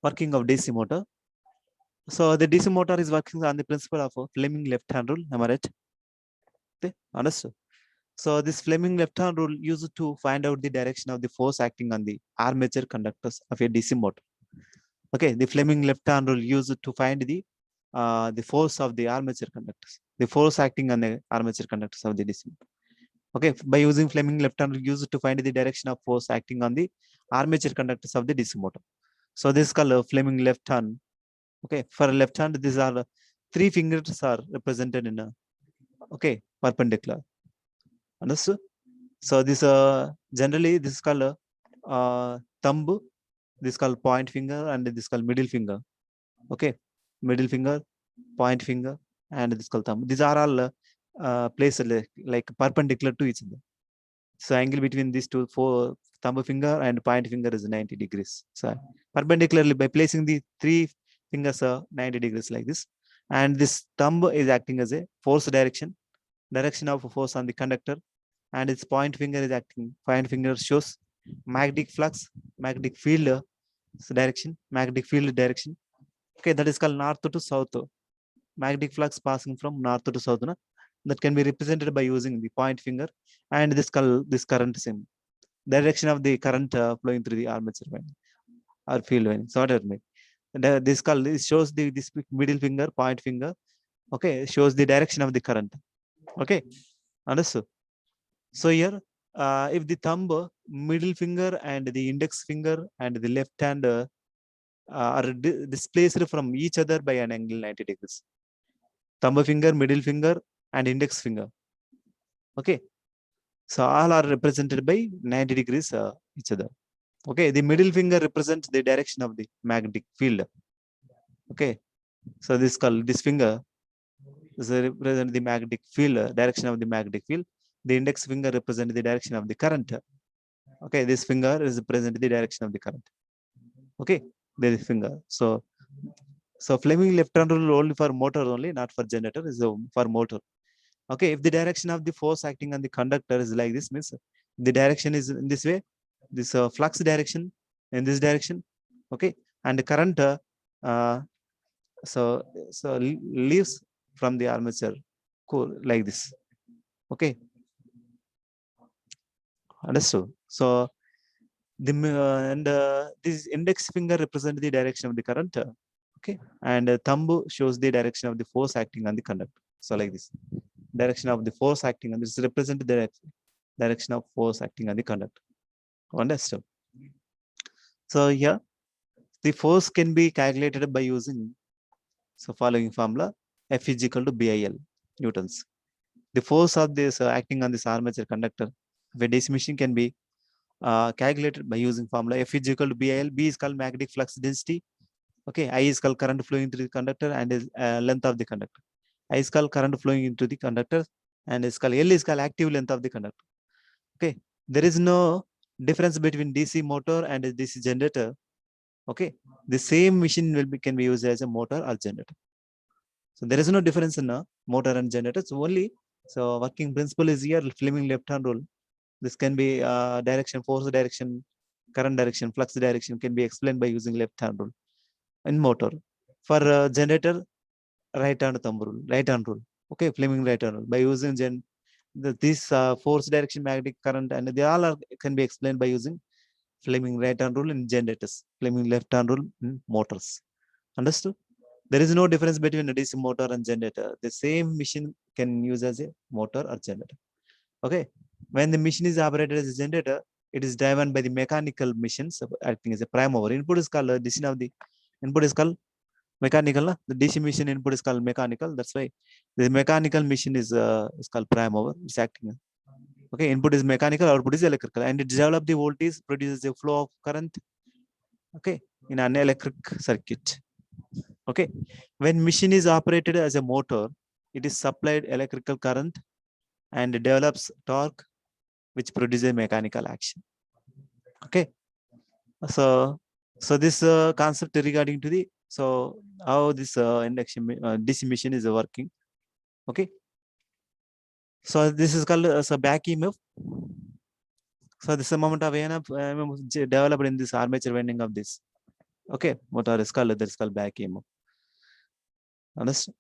working of DC motor. So the DC motor is working on the principle of Fleming left hand rule. Am I right? Okay, understood. So this Fleming left hand rule used to find out the direction of the force acting on the armature conductors of a DC motor. Okay, the Fleming left hand rule used to find the force of the armature conductors, the force acting on the armature conductors of the DC motor. Okay, by using Fleming left hand rule used to find the direction of force acting on the armature conductors of the DC motor. So this is called Fleming left hand. Okay, for left hand, these are three fingers are represented in a perpendicular. Understood? So this generally this is called thumb, this is called point finger, and this is called middle finger. Okay, middle finger, point finger, and this is called thumb. These are all placed like perpendicular to each other. So angle between these two, thumb finger and point finger is 90 degrees. So perpendicularly by placing the three fingers 90 degrees like this, and this thumb is acting as a force direction of force on the conductor, and its point finger is acting. Point finger shows magnetic flux, magnetic field direction, magnetic field direction. Okay, that is called north to south. Magnetic flux passing from north to south. No? That can be represented by using the point finger, and this current sim direction of the current flowing through the armature winding or field winding. So whatever may. This shows this middle finger, point finger. Okay, shows the direction of the current. Okay, understood. So here, if the thumb, middle finger, and the index finger and the left hand are displaced from each other by an angle 90 degrees. Thumb finger, middle finger, and index finger. Okay, so all are represented by 90 degrees each other. Okay, the middle finger represents the direction of the magnetic field. Okay, so this finger is represent the magnetic field, direction of the magnetic field. The index finger represents the direction of the current. Okay, this finger is represent the direction of the current. Okay, this finger. So Fleming left hand rule only for motor only, not for generator, is for motor. Okay, if the direction of the force acting on the conductor is like this, means the direction is in this way, this flux direction in this direction. Okay, and the current leaves from the armature core like this. Okay, understood. So this index finger represents the direction of the current. Okay, and thumb shows the direction of the force acting on the conductor. So like this, direction of the force acting on this represents the direction of force acting on the conductor. Understood. So here, the force can be calculated by using following formula: F is equal to BIL newtons. The force of this acting on this armature conductor of a DC machine can be calculated by using formula F is equal to BIL. B is called magnetic flux density. Okay, I is called current flowing through the conductor, and is length of the conductor. I is called current flowing into the conductor, and is called L is called active length of the conductor. Okay, there is no difference between DC motor and a DC generator. Okay, the same machine can be used as a motor or generator. So there is no difference in a motor and generator. So only working principle is here Fleming left hand rule. This can be direction, force direction, current direction, flux direction can be explained by using left hand rule in motor. For generator, right hand thumb rule, right hand rule. Okay, Fleming right hand rule by using this force direction, magnetic current, and they all can be explained by using Fleming right hand rule in generators, Fleming left hand rule in motors. Understood? There is no difference between a DC motor and generator. The same machine can use as a motor or generator. Okay, when the machine is operated as a generator, it is driven by the mechanical machines acting as a prime mover. Input is called decision of the input is called mechanical. The DC machine input is called mechanical. That's why the mechanical machine is called prime mover. It's acting. Okay, input is mechanical, output is electrical, and it develops the voltage, produces a flow of current. Okay, in an electric circuit. Okay, when machine is operated as a motor, it is supplied electrical current and develops torque, which produces mechanical action. Okay, so this concept regarding to the how this induction DC machine is working. Okay, so this is called as a back EMF. So this is a moment of EMF developed in this armature winding of this Okay, motor is called, that is called back EMF. Understand?